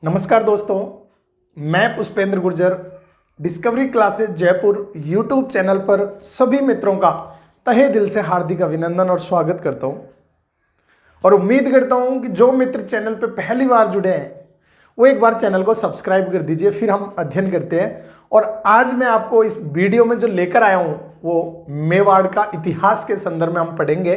नमस्कार दोस्तों, मैं Pushpendra Gurjar discovery classes Jaipur YouTube channel पर सभी मित्रों का तहे दिल से हार्दिक अभिनंदन और स्वागत करता हूं और उम्मीद करता हूं कि जो मित्र चैनल पर पहली बार जुड़े हैं वो एक बार चैनल को सब्सक्राइब कर दीजिए। फिर हम अध्ययन करते हैं और आज मैं आपको इस वीडियो में जो लेकर आया हूं वो मेवाड़ का इतिहास के संदर्भ में हम पढ़ेंगे।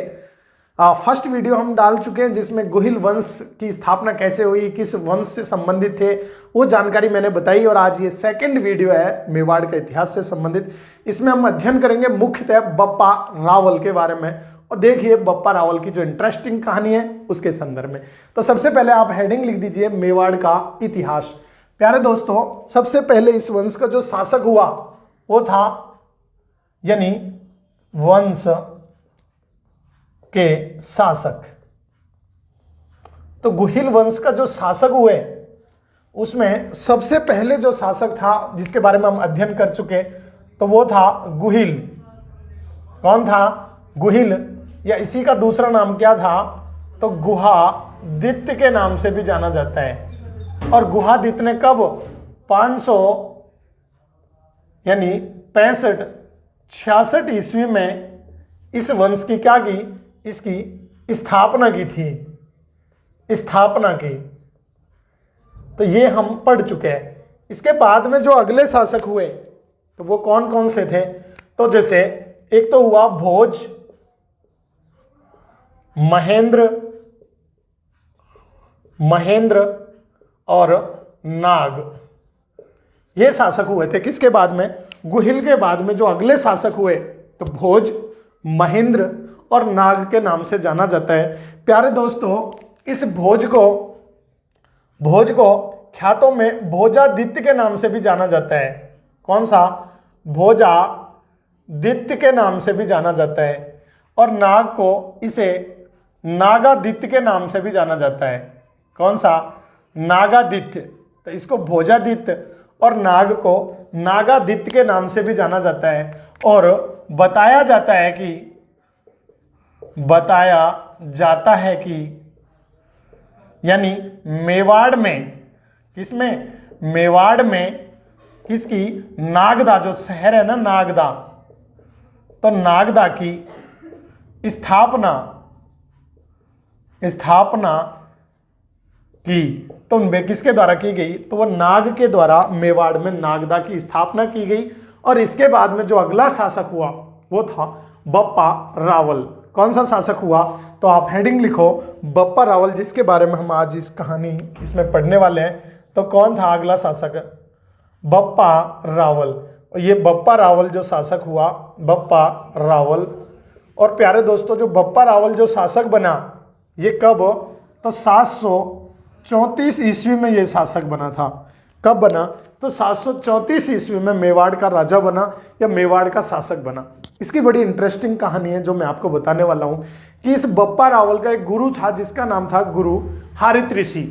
फर्स्ट वीडियो हम डाल चुके हैं जिसमें गुहिल वंश की स्थापना कैसे हुई, किस वंश से संबंधित थे, वो जानकारी मैंने बताई। और आज ये सेकंड वीडियो है मेवाड़ का इतिहास से संबंधित। इसमें हम अध्ययन करेंगे मुख्यतः बप्पा रावल के बारे में और देखिए बप्पा रावल की जो इंटरेस्टिंग कहानी है उसके संदर्भ में। तो सबसे पहले आप हेडिंग लिख दीजिए मेवाड़ का इतिहास। प्यारे दोस्तों, सबसे पहले इस वंश का जो शासक हुआ वो था यानी वंश के शासक। तो गुहिल वंश का जो शासक हुए उसमें सबसे पहले जो शासक था जिसके बारे में हम अध्ययन कर चुके तो वो था गुहिल। कौन था? गुहिल, या इसी का दूसरा नाम क्या था तो गुहादित्य के नाम से भी जाना जाता है। और गुहादित्य ने कब 500 यानी 65-66 ईस्वी में इस वंश की क्या की, इसकी स्थापना की थी, स्थापना की। तो ये हम पढ़ चुके हैं। इसके बाद में जो अगले शासक हुए तो वो कौन कौन से थे? तो जैसे एक तो हुआ भोज, महेंद्र और नाग। ये शासक हुए थे। किसके बाद में? गुहिल के बाद में जो अगले शासक हुए तो भोज, महेंद्र और नाग के नाम से जाना जाता है। प्यारे दोस्तों, इस भोज को ख्यातों में भोजादित्य के नाम से भी जाना जाता है। कौन सा? भोजादित्य के नाम से भी जाना जाता है। और नाग को इसे नागादित्य के नाम से भी जाना जाता है। कौन सा? नागादित्य। तो इसको भोजादित्य और नाग को नागादित्य के नाम से भी जाना जाता है। और बताया जाता है कि यानी मेवाड़ में, किसमें? मेवाड़ में किसकी? नागदा, जो शहर है ना नागदा, तो नागदा की स्थापना की। तो उनमें किसके द्वारा की गई? तो वो नाग के द्वारा मेवाड़ में नागदा की स्थापना की गई। और इसके बाद में जो अगला शासक हुआ वो था बप्पा रावल। कौन सा शासक हुआ? तो आप हेडिंग लिखो बप्पा रावल, जिसके बारे में हम आज इस कहानी इसमें पढ़ने वाले हैं। तो कौन था अगला शासक? बप्पा रावल। और ये बप्पा रावल जो शासक हुआ, बप्पा रावल। और प्यारे दोस्तों, जो बप्पा रावल जो शासक बना ये कब? तो 734 ईस्वी में ये शासक बना था। कब बना? तो 734 ईस्वी में मेवाड़ का राजा बना या मेवाड़ का शासक बना। इसकी बड़ी इंटरेस्टिंग कहानी है जो मैं आपको बताने वाला हूं कि इस बप्पा रावल का एक गुरु था जिसका नाम था गुरु हारित ऋषि।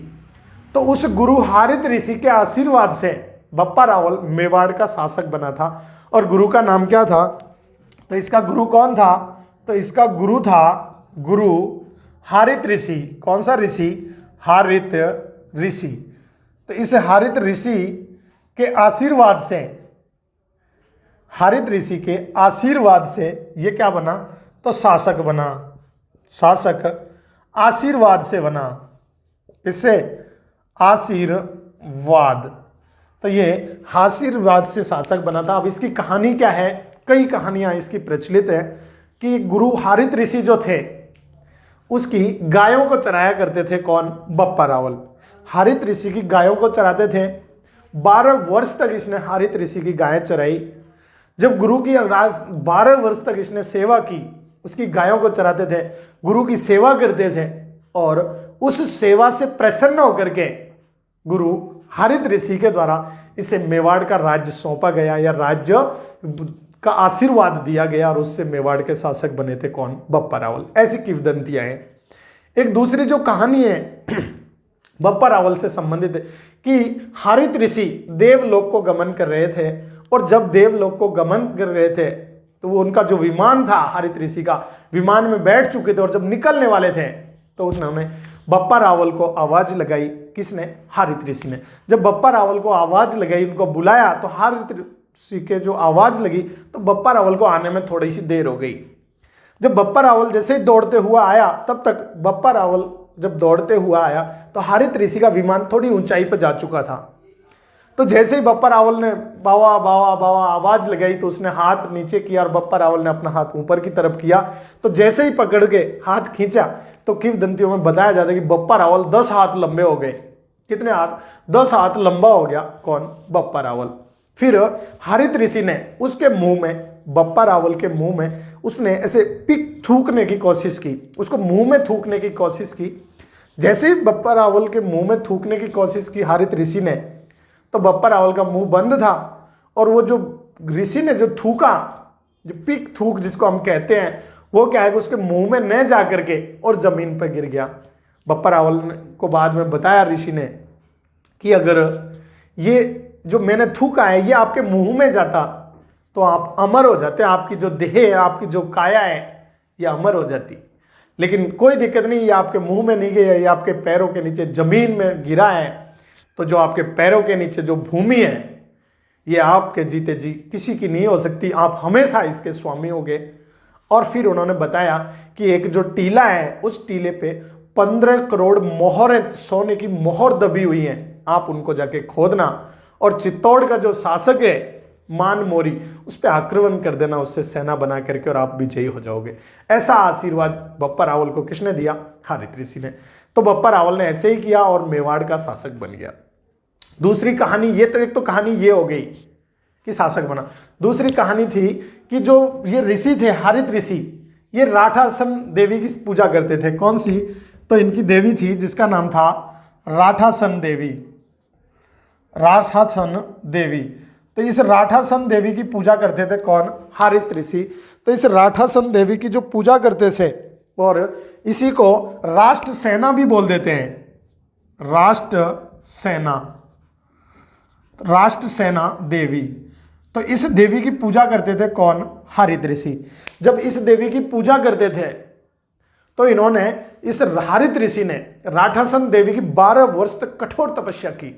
तो उस गुरु हारित ऋषि के आशीर्वाद से बप्पा रावल मेवाड़ का शासक बना था। और गुरु का नाम क्या था? तो इसका गुरु कौन था? तो इसका गुरु था गुरु हारित ऋषि। कौन सा ऋषि? हारित ऋषि। तो इस हारित ऋषि के आशीर्वाद से, हारित ऋषि के आशीर्वाद से ये क्या बना? तो शासक बना। शासक आशीर्वाद से बना। इससे आशीर्वाद, तो ये आशीर्वाद से शासक बना था। अब इसकी कहानी क्या है? कई कहानियां इसकी प्रचलित है कि गुरु हारित ऋषि जो थे उसकी गायों को चराया करते थे। कौन? बप्पा रावल। हारित ऋषि की गायों को चराते थे। 12 वर्ष तक इसने हारित ऋषि की गायें चराई। जब गुरु की 12 वर्ष तक इसने सेवा की, उसकी गायों को चराते थे, गुरु की सेवा करते थे और उस सेवा से प्रसन्न होकर के गुरु हारित ऋषि के द्वारा इसे मेवाड़ का राज्य सौंपा गया या राज्य का आशीर्वाद दिया गया और उससे मेवाड़ के शासक बने थे। कौन? बप्पा रावल। ऐसी किंवदंतियां हैं। एक दूसरी जो कहानी है बप्पा रावल से संबंधित है कि हारित ऋषि देवलोक को गमन कर रहे थे और जब देवलोक को गमन कर रहे थे तो वो उनका जो विमान था हारित ऋषि का, विमान में बैठ चुके थे और जब निकलने वाले थे तो उन्होंने बप्पा रावल को आवाज लगाई किसने? हारित ऋषि ने। जब बप्पा रावल को आवाज लगाई, उनको बुलाया, तो हारित ऋषि के जो आवाज लगी तो बप्पा रावल को आने में थोड़ी सी देर हो गई। जब बप्पा रावल जैसे ही दौड़ते हुआ आया, तब तक बप्पा रावल जब दौड़ते हुआ आया तो हारित ऋषि का विमान थोड़ी ऊंचाई पर जा चुका था। तो जैसे ही बप्पा रावल ने बावा बावा बावा आवाज लगाई तो उसने हाथ नीचे किया और बप्पा रावल ने अपना हाथ ऊपर की तरफ किया। तो जैसे ही पकड़ के हाथ खींचा तो किंवदंतियों में बताया जाता है कि बप्पा रावल 10 हाथ लंबे हो गए। कितने हाथ? 10 हाथ लंबा हो गया। कौन? बप्पा रावल। फिर हारित ऋषि ने उसके मुंह में, बप्पा रावल के मुंह में उसने ऐसे पिक थूकने की कोशिश की, उसको मुंह में थूकने की कोशिश की। जैसे ही बप्पा रावल के मुंह में थूकने की कोशिश की हारित ऋषि ने, तो बप्पा रावल का मुंह बंद था और वो जो ऋषि ने जो थूका, जो पिक थूक जिसको हम कहते हैं, वो क्या है कि उसके मुंह में न जा करके और जमीन पर गिर गया। बप्पा रावल को बाद में बताया ऋषि ने कि अगर ये जो मैंने थूका है ये आपके मुंह में जाता तो आप अमर हो जाते, आपकी जो देह है, आपकी जो काया है, ये अमर हो जाती। लेकिन कोई दिक्कत नहीं, ये आपके मुंह में नहीं गया, ये आपके पैरों के नीचे जमीन में गिरा है। तो जो आपके पैरों के नीचे जो भूमि है, ये आपके जीते जी किसी की नहीं हो सकती, आप हमेशा इसके स्वामी होगे। और फिर उन्होंने बताया कि एक जो टीला है, उस टीले पे 15 करोड़ मोहरें, सोने की मोहर दबी हुई हैं, आप उनको जाके खोदना और चित्तौड़ का जो शासक है मान मोरी, उस पर आक्रमण कर देना, उससे सेना बना करके, और आप विजयी हो जाओगे। ऐसा आशीर्वाद बप्पा रावल को किसने दिया? हारित ऋषि ने। तो बप्पा रावल ने ऐसे ही किया और मेवाड़ का शासक बन गया। दूसरी कहानी ये, तो एक तो कहानी ये हो गई कि शासक बना। दूसरी कहानी थी कि जो ये ऋषि थे, हारित ऋषि, ये राठासन देवी की पूजा करते थे। कौन सी? तो इनकी देवी थी जिसका नाम था राठासन देवी। राठासन देवी। तो इस राठासन देवी की पूजा करते थे कौन? हारित ऋषि। तो इस राठासन देवी की जो पूजा करते थे, और इसी को राष्ट्र सेना भी बोल देते हैं, राष्ट्र सेना, राष्ट्र सेना देवी। तो इस देवी की पूजा करते थे कौन? हारित ऋषि। जब इस देवी की पूजा करते थे तो इन्होंने, इस हारित ऋषि ने राठासन देवी की 12 वर्ष तक कठोर तपस्या की,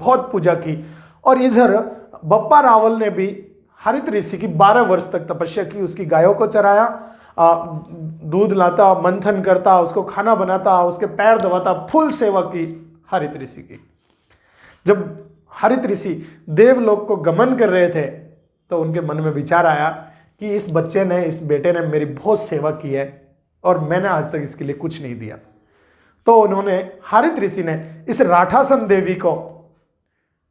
बहुत पूजा की। और इधर बप्पा रावल ने भी हारित ऋषि की 12 वर्ष तक तपस्या की। उसकी गायों को चराया, दूध लाता, मंथन करता, उसको खाना बनाता, उसके पैर दबाता, फुल सेवा की हारित ऋषि की। जब हारित ऋषि देवलोक को गमन कर रहे थे तो उनके मन में विचार आया कि इस बच्चे ने, इस बेटे ने मेरी बहुत सेवा की है और मैंने आज तक इसके लिए कुछ नहीं दिया। तो उन्होंने, हारित ऋषि ने इस राठासन देवी को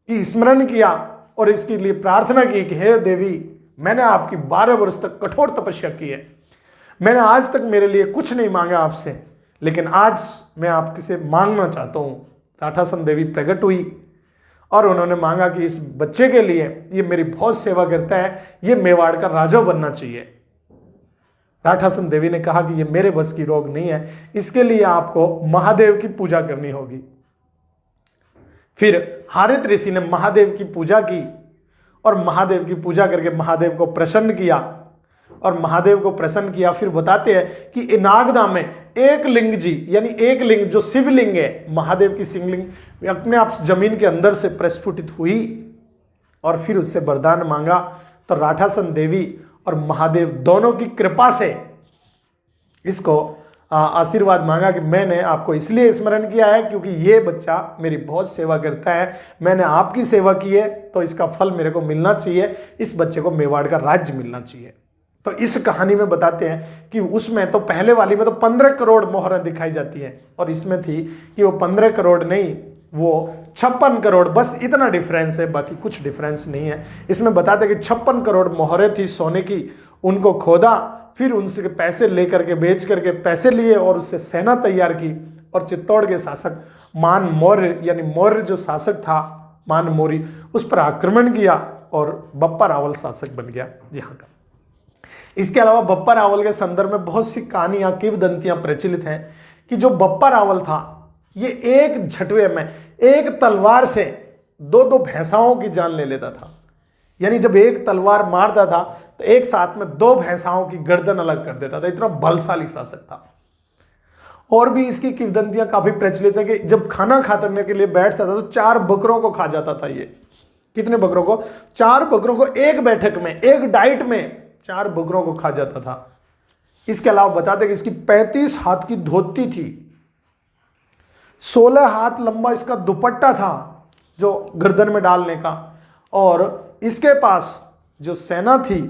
की स्मरण किया और इसके लिए प्रार्थना की कि हे देवी, मैंने आपकी 12 वर्ष तक कठोर तपस्या की है, मैंने आज तक मेरे लिए कुछ नहीं मांगा आपसे, लेकिन आज मैं आपसे मांगना चाहता हूँ। राठासन देवी प्रकट हुई और उन्होंने मांगा कि इस बच्चे के लिए, ये मेरी बहुत सेवा करता है, ये मेवाड़ का राजा बनना चाहिए। राठासन देवी ने कहा कि ये मेरे बस की रोग नहीं है, इसके लिए आपको महादेव की पूजा करनी होगी। फिर हारित ऋषि ने महादेव की पूजा की और महादेव की पूजा करके महादेव को प्रसन्न किया। और महादेव को प्रसन्न किया, फिर बताते हैं कि नागदा में एक लिंग जी, यानी एक लिंग जो शिवलिंग है, महादेव की शिवलिंग अपने आप जमीन के अंदर से प्रस्फुटित हुई। और फिर उससे वरदान मांगा तो राठासन देवी और महादेव दोनों की कृपा से इसको आशीर्वाद मांगा कि मैंने आपको इसलिए स्मरण किया है क्योंकि ये बच्चा मेरी बहुत सेवा करता है, मैंने आपकी सेवा की है तो इसका फल मेरे को मिलना चाहिए, इस बच्चे को मेवाड़ का राज्य मिलना चाहिए। तो इस कहानी में बताते हैं कि उसमें तो पहले वाली में तो 15 करोड़ मोहरें दिखाई जाती हैं और इसमें थी कि वो 15 करोड़ नहीं, वो 56 करोड़, बस इतना डिफरेंस है, बाकी कुछ डिफरेंस नहीं है। इसमें बताते हैं कि 56 करोड़ मोहरें थी सोने की, उनको खोदा, फिर उनसे पैसे लेकर के, बेच करके पैसे लिए और उससे सेना तैयार की और चित्तौड़ के शासक मान मौर्य, यानी मौर्य जो शासक था मान मौर्य, उस पर आक्रमण किया और बप्पा रावल शासक बन गया यहाँ का। इसके अलावा बप्पा रावल के संदर्भ में बहुत सी कहानियां, किंवदंतियां प्रचलित हैं कि जो बप्पा रावल था ये एक झटवे में, एक तलवार से 2-2 भैंसाओं की जान ले लेता था। यानी जब एक तलवार मारता था तो एक साथ में 2 भैंसाओं की गर्दन अलग कर देता था, इतना बलशाली शासक था। और भी इसकी किंवदंतियां काफी प्रचलित है कि जब खाना खाने के लिए बैठता था तो 4 बकरों को खा जाता था ये। कितने बकरों को? 4 बकरों को एक बैठक में, एक डाइट में 4 बकरों को खा जाता था। इसके अलावा बताते कि इसकी 35 हाथ की धोती थी, 16 हाथ लंबा इसका दुपट्टा था जो गर्दन में डालने का, और इसके पास जो सेना थी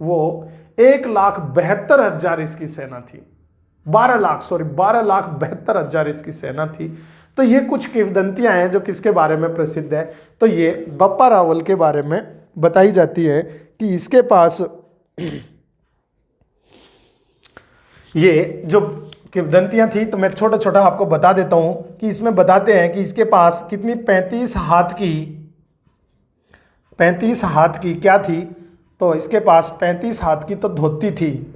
वो 1,72,000 इसकी सेना थी। 12,72,000 इसकी सेना थी। तो ये कुछ किंवदंतियां हैं जो किसके बारे में प्रसिद्ध है, तो ये बप्पा रावल के बारे में बताई जाती है कि इसके पास ये जो किंवदंतियां थी, तो मैं छोटा छोटा आपको बता देता हूं कि इसमें बताते हैं कि इसके पास कितनी 35 हाथ की क्या थी, तो इसके पास 35 हाथ की तो धोती थी,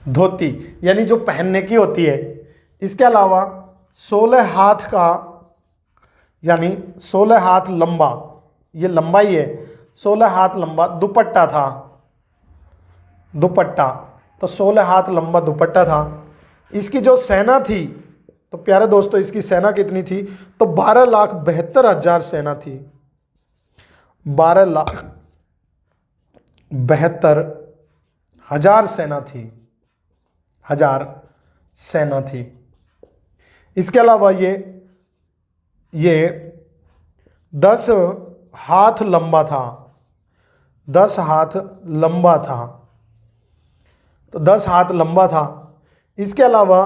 धोती यानी जो पहनने की होती है। इसके अलावा 16 हाथ का यानी 16 हाथ लंबा, ये लंबाई है, 16 हाथ लंबा दुपट्टा था, दुपट्टा, तो 16 हाथ लंबा दुपट्टा था। इसकी जो सेना थी, तो प्यारे दोस्तों इसकी सेना कितनी थी, तो 12,72,000 सेना थी, 12,72,000 सेना थी, हजार सेना थी। इसके अलावा ये 10 हाथ लंबा था, 10 हाथ लंबा था, तो 10 हाथ लंबा था। इसके अलावा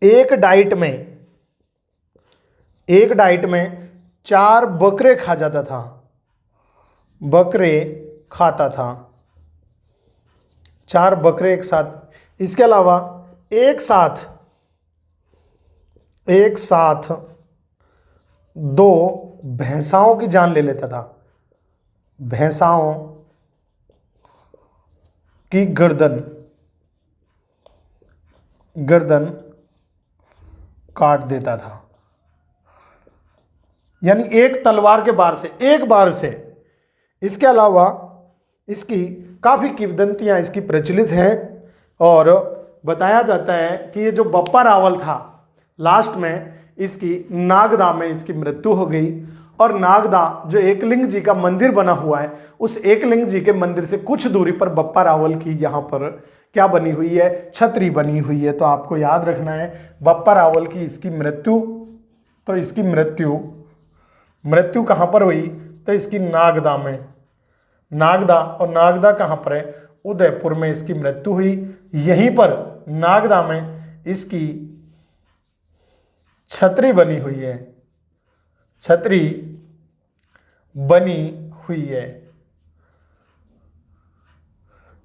एक डाइट में 4 बकरे खा जाता था, बकरे खाता था, 4 बकरे एक साथ। इसके अलावा एक साथ 2 भैंसाओं की जान ले लेता था, भैंसाओं की गर्दन काट देता था, यानी एक तलवार के बार से, एक बार से। इसके अलावा इसकी काफ़ी किंवदंतियां इसकी प्रचलित हैं और बताया जाता है कि ये जो बप्पा रावल था, लास्ट में इसकी नागदा में इसकी मृत्यु हो गई। और नागदा जो एकलिंग जी का मंदिर बना हुआ है, उस एकलिंग जी के मंदिर से कुछ दूरी पर बप्पा रावल की यहाँ पर क्या बनी हुई है, छतरी बनी हुई है। तो आपको याद रखना है बप्पा रावल की इसकी मृत्यु, तो इसकी मृत्यु कहाँ पर हुई, तो इसकी नागदा में, नागदा, और नागदा कहाँ पर है, उदयपुर में इसकी मृत्यु हुई। यहीं पर नागदा में इसकी छतरी बनी हुई है, छतरी बनी हुई है,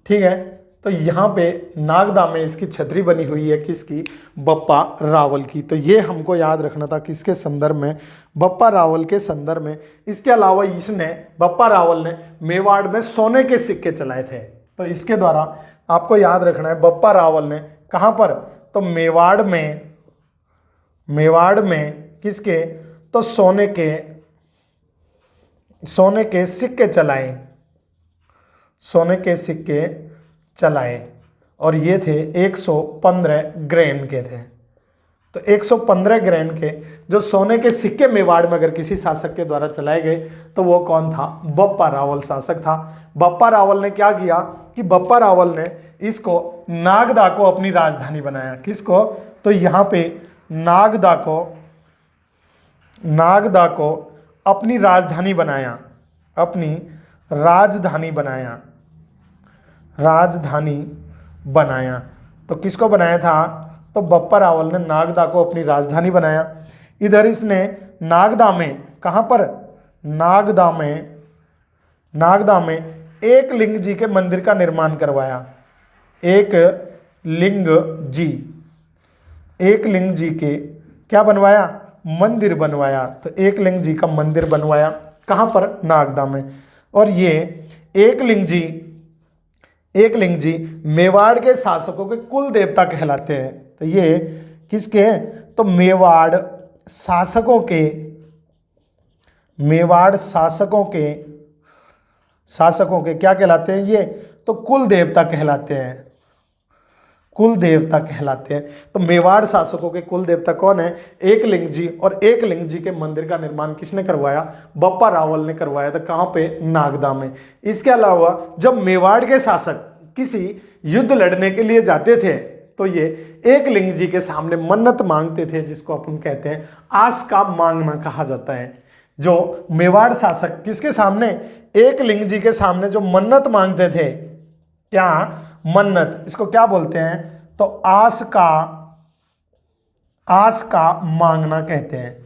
ठीक है। तो यहाँ पे नागदा में इसकी छतरी बनी हुई है, किसकी, बप्पा रावल की। तो ये हमको याद रखना था किसके संदर्भ में, बप्पा रावल के संदर्भ में। इसके अलावा इसने, बप्पा रावल ने मेवाड़ में सोने के सिक्के चलाए थे। तो इसके द्वारा आपको याद रखना है बप्पा रावल ने कहाँ पर, तो मेवाड़ में किसके, तो सोने के सिक्के चलाए, सोने के सिक्के चलाए, और ये थे 115 ग्रेन के थे। तो 115 ग्रेन के जो सोने के सिक्के मेवाड़ में अगर किसी शासक के द्वारा चलाए गए तो वो कौन था, बप्पा रावल शासक था। बप्पा रावल ने क्या किया कि बप्पा रावल ने इसको नागदा को अपनी राजधानी बनाया। किसको, तो यहाँ पे नागदा को अपनी राजधानी बनाया, अपनी राजधानी बनाया। तो किसको बनाया था, तो बप्पा रावल ने नागदा को अपनी राजधानी बनाया। इधर इसने नागदा में, कहाँ पर, नागदा में एक लिंग जी के मंदिर का निर्माण करवाया, एक लिंग जी के क्या बनवाया, मंदिर बनवाया। तो एक लिंग जी का मंदिर बनवाया, कहाँ पर, नागदा में। और ये एक लिंग जी मेवाड़ के शासकों के कुल देवता कहलाते हैं। तो ये किसके हैं, तो मेवाड़ शासकों के क्या कहलाते हैं, ये तो कुल देवता कहलाते हैं, कुल देवता कहलाते हैं। तो मेवाड़ शासकों के कुल देवता कौन है? एकलिंग जी। और एकलिंग जी के मंदिर का निर्माण किसने करवाया? बप्पा रावल ने करवाया था। कहाँ पे? नागदा में। इसके अलावा जब मेवाड़ के शासक किसी युद्ध लड़ने के लिए जाते थे तो ये एकलिंग जी के सामने मन्नत मांगते थे, जिसको अपन कहते हैं आस का मांगना कहा जाता है। जो मेवाड़ शासक किसके सामने? एकलिंग जी के सामने जो मन्नत मांगते थे, क्या? मन्नत। इसको क्या बोलते हैं? तो आस का मांगना कहते हैं।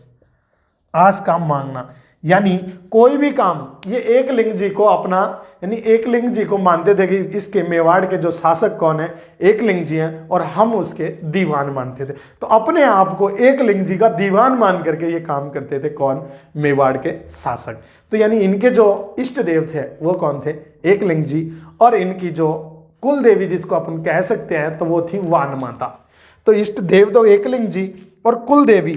आस का मांगना यानी कोई भी काम ये एकलिंग जी को अपना, यानी एकलिंग जी को मानते थे कि इसके मेवाड़ के जो शासक कौन है? एकलिंग जी हैं, और हम उसके दीवान मानते थे। तो अपने आप को एकलिंग जी का दीवान मान करके ये काम करते थे। कौन? मेवाड़ के शासक। तो यानी इनके जो इष्ट देव थे वो कौन थे? एकलिंग जी। और इनकी जो कुल देवी जिसको अपन कह सकते हैं तो वो थी वान माता। तो इष्ट देव तो एकलिंग जी और कुल देवी,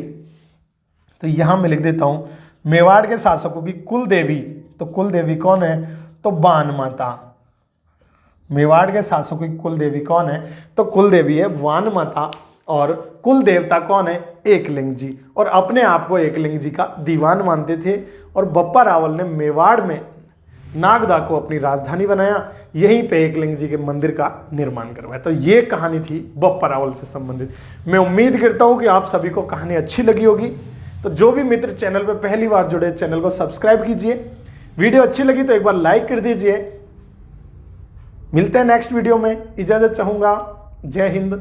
तो यहां मैं लिख देता हूं मेवाड़ के शासकों की कुल देवी। तो कुल देवी कौन है? तो वान माता। मेवाड़ के शासकों की कुल देवी कौन है? तो कुल देवी है वान माता। और कुल देवता कौन है? एकलिंग जी। और अपने आप को एकलिंग जी का दीवान मानते थे। और बप्पा रावल ने मेवाड़ में नागदा को अपनी राजधानी बनाया, यहीं पे एकलिंग जी के मंदिर का निर्माण करवाया। तो ये कहानी थी बप्पा रावल से संबंधित। मैं उम्मीद करता हूँ कि आप सभी को कहानी अच्छी लगी होगी। तो जो भी मित्र चैनल पर पहली बार जुड़े, चैनल को सब्सक्राइब कीजिए। वीडियो अच्छी लगी तो एक बार लाइक कर दीजिए। मिलते हैं नेक्स्ट वीडियो में। इजाजत चाहूंगा। जय हिंद।